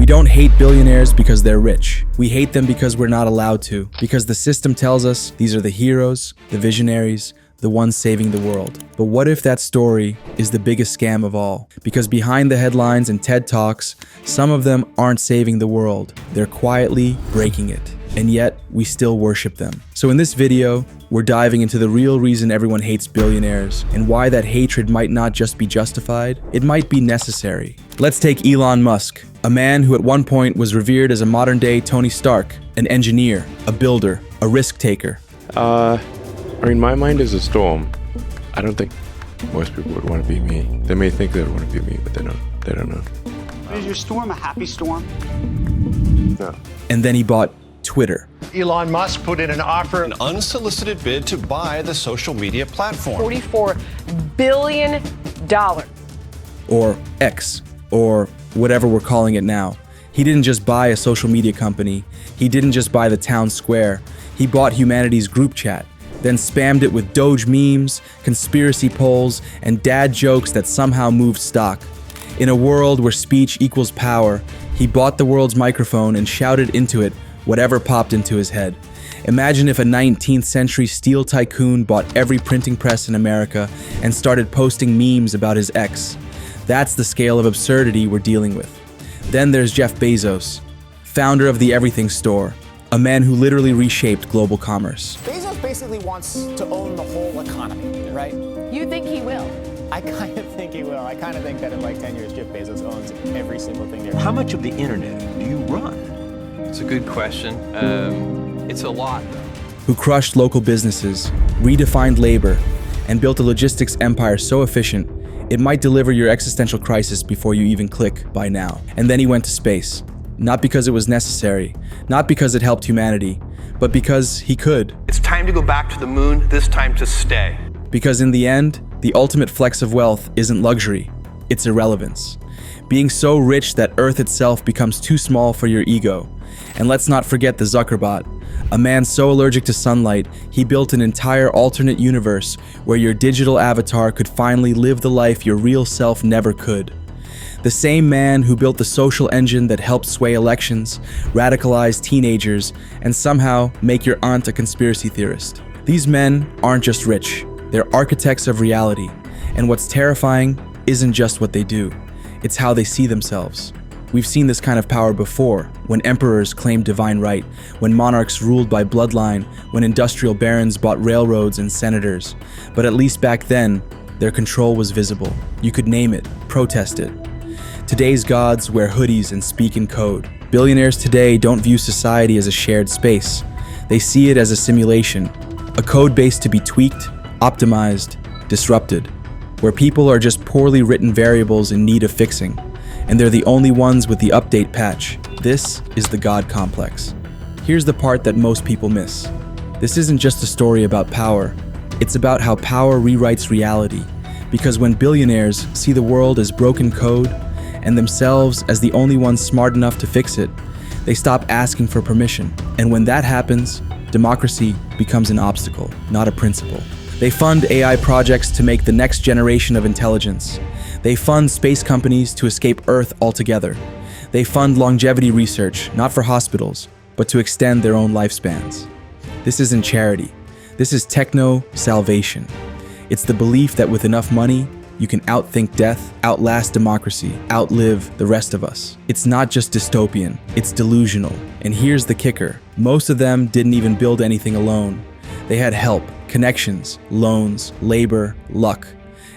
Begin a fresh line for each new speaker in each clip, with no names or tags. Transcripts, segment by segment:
We don't hate billionaires because they're rich. We hate them because we're not allowed to. Because the system tells us these are the heroes, the visionaries, the ones saving the world. But what if that story is the biggest scam of all? Because behind the headlines and TED Talks, some of them aren't saving the world. They're quietly breaking it. And yet, we still worship them. So in this video, we're diving into the real reason everyone hates billionaires and why that hatred might not just be justified, it might be necessary. Let's take Elon Musk, a man who at one point was revered as a modern-day Tony Stark, an engineer, a builder, a risk-taker.
My mind is a storm. I don't think most people would want to be me. They may think they would want to be me, but they don't know.
Is your storm a happy storm?
No.
And then he bought Twitter.
Elon Musk put in an offer.
An unsolicited bid to buy the social media platform.
$44 billion.
Or X, or whatever we're calling it now. He didn't just buy a social media company. He didn't just buy the town square. He bought humanity's group chat, then spammed it with Doge memes, conspiracy polls, and dad jokes that somehow moved stock. In a world where speech equals power, he bought the world's microphone and shouted into it whatever popped into his head. Imagine if a 19th century steel tycoon bought every printing press in America and started posting memes about his ex. That's the scale of absurdity we're dealing with. Then there's Jeff Bezos, founder of the Everything Store, a man who literally reshaped global commerce.
Bezos basically wants to own the whole economy, right?
You think he will?
I kind of think he will. I kind of think that in like 10 years, Jeff Bezos owns every single thing there.
How much of the internet do you run?
It's a good question. It's a lot, though.
Who crushed local businesses, redefined labor, and built a logistics empire so efficient, it might deliver your existential crisis before you even click by now. And then he went to space. Not because it was necessary, not because it helped humanity, but because he could.
It's time to go back to the moon, this time to stay.
Because in the end, the ultimate flex of wealth isn't luxury, it's irrelevance. Being so rich that Earth itself becomes too small for your ego. And let's not forget the Zuckerbot, a man so allergic to sunlight, he built an entire alternate universe where your digital avatar could finally live the life your real self never could. The same man who built the social engine that helped sway elections, radicalize teenagers, and somehow make your aunt a conspiracy theorist. These men aren't just rich, they're architects of reality. And what's terrifying isn't just what they do, it's how they see themselves. We've seen this kind of power before, when emperors claimed divine right, when monarchs ruled by bloodline, when industrial barons bought railroads and senators. But at least back then, their control was visible. You could name it, protest it. Today's gods wear hoodies and speak in code. Billionaires today don't view society as a shared space. They see it as a simulation, a code base to be tweaked, optimized, disrupted, where people are just poorly written variables in need of fixing. And they're the only ones with the update patch. This is the God complex. Here's the part that most people miss. This isn't just a story about power. It's about how power rewrites reality. Because when billionaires see the world as broken code and themselves as the only ones smart enough to fix it, they stop asking for permission. And when that happens, democracy becomes an obstacle, not a principle. They fund AI projects to make the next generation of intelligence. They fund space companies to escape Earth altogether. They fund longevity research, not for hospitals, but to extend their own lifespans. This isn't charity. This is techno-salvation. It's the belief that with enough money, you can outthink death, outlast democracy, outlive the rest of us. It's not just dystopian, it's delusional. And here's the kicker. Most of them didn't even build anything alone. They had help, connections, loans, labor, luck.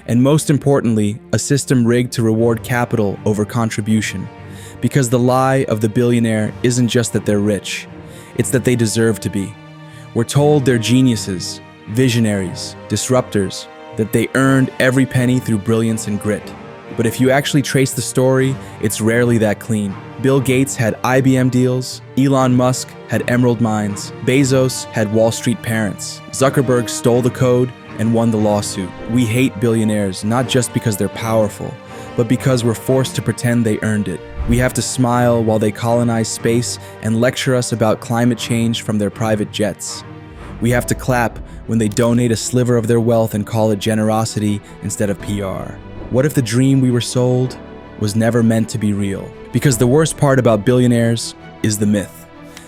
And most importantly, a system rigged to reward capital over contribution. Because the lie of the billionaire isn't just that they're rich, it's that they deserve to be. We're told they're geniuses, visionaries, disruptors, that they earned every penny through brilliance and grit. But if you actually trace the story, it's rarely that clean. Bill Gates had IBM deals, Elon Musk had emerald mines, Bezos had Wall Street parents, Zuckerberg stole the code and won the lawsuit. We hate billionaires not just because they're powerful, but because we're forced to pretend they earned it. We have to smile while they colonize space and lecture us about climate change from their private jets. We have to clap when they donate a sliver of their wealth and call it generosity instead of PR. What if the dream we were sold was never meant to be real. Because the worst part about billionaires is the myth.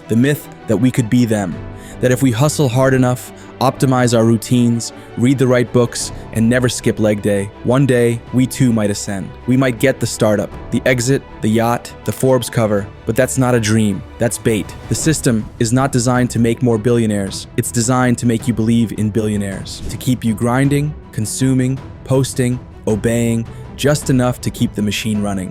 The myth that we could be them. That if we hustle hard enough, optimize our routines, read the right books, and never skip leg day, one day we too might ascend. We might get the startup, the exit, the yacht, the Forbes cover, but that's not a dream. That's bait. The system is not designed to make more billionaires. It's designed to make you believe in billionaires. To keep you grinding, consuming, posting, obeying, just enough to keep the machine running.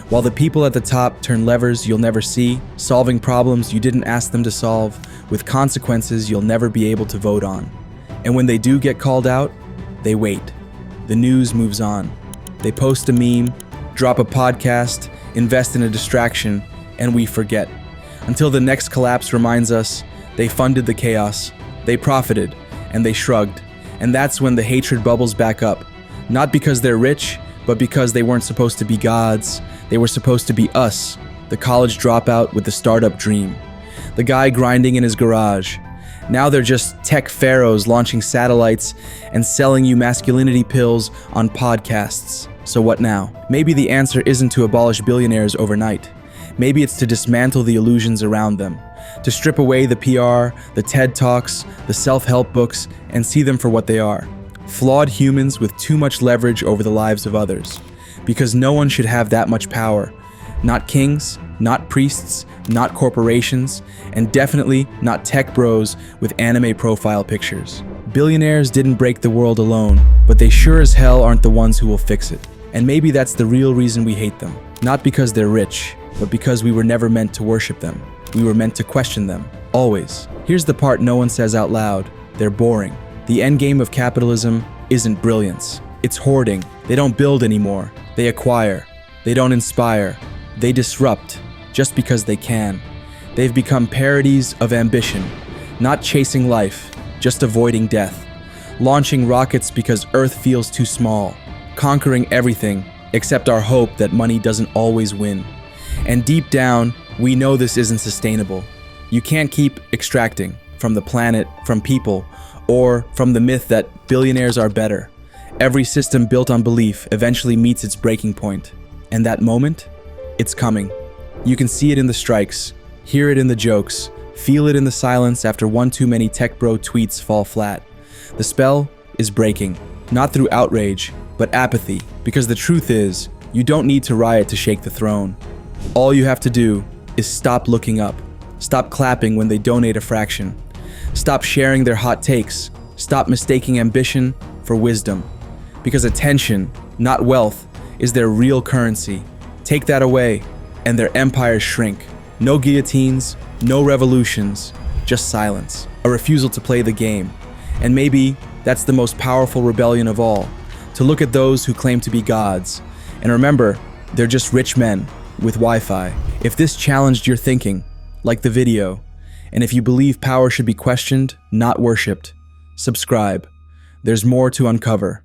While the people at the top turn levers you'll never see, solving problems you didn't ask them to solve, with consequences you'll never be able to vote on. And when they do get called out, they wait. The news moves on. They post a meme, drop a podcast, invest in a distraction, and we forget. Until the next collapse reminds us, they funded the chaos, they profited, and they shrugged. And that's when the hatred bubbles back up. Not because they're rich, but because they weren't supposed to be gods. They were supposed to be us, the college dropout with the startup dream. The guy grinding in his garage. Now they're just tech pharaohs launching satellites and selling you masculinity pills on podcasts. So what now? Maybe the answer isn't to abolish billionaires overnight. Maybe it's to dismantle the illusions around them. To strip away the PR, the TED Talks, the self-help books, and see them for what they are. Flawed humans with too much leverage over the lives of others. Because no one should have that much power. Not kings, not priests, not corporations, and definitely not tech bros with anime profile pictures. Billionaires didn't break the world alone, but they sure as hell aren't the ones who will fix it. And maybe that's the real reason we hate them. Not because they're rich, but because we were never meant to worship them. We were meant to question them, always. Here's the part no one says out loud. They're boring. The endgame of capitalism isn't brilliance. It's hoarding. They don't build anymore. They acquire. They don't inspire. They disrupt just because they can. They've become parodies of ambition, not chasing life, just avoiding death. Launching rockets because Earth feels too small. Conquering everything except our hope that money doesn't always win. And deep down, we know this isn't sustainable. You can't keep extracting from the planet, from people, or from the myth that billionaires are better. Every system built on belief eventually meets its breaking point. And that moment, it's coming. You can see it in the strikes, hear it in the jokes, feel it in the silence after one too many tech bro tweets fall flat. The spell is breaking, not through outrage, but apathy. Because the truth is, you don't need to riot to shake the throne. All you have to do is stop looking up. Stop clapping when they donate a fraction. Stop sharing their hot takes. Stop mistaking ambition for wisdom. Because attention, not wealth, is their real currency. Take that away, and their empires shrink. No guillotines, no revolutions, just silence. A refusal to play the game. And maybe that's the most powerful rebellion of all. To look at those who claim to be gods. And remember, they're just rich men with Wi-Fi. If this challenged your thinking, like the video, and if you believe power should be questioned, not worshipped, subscribe. There's more to uncover.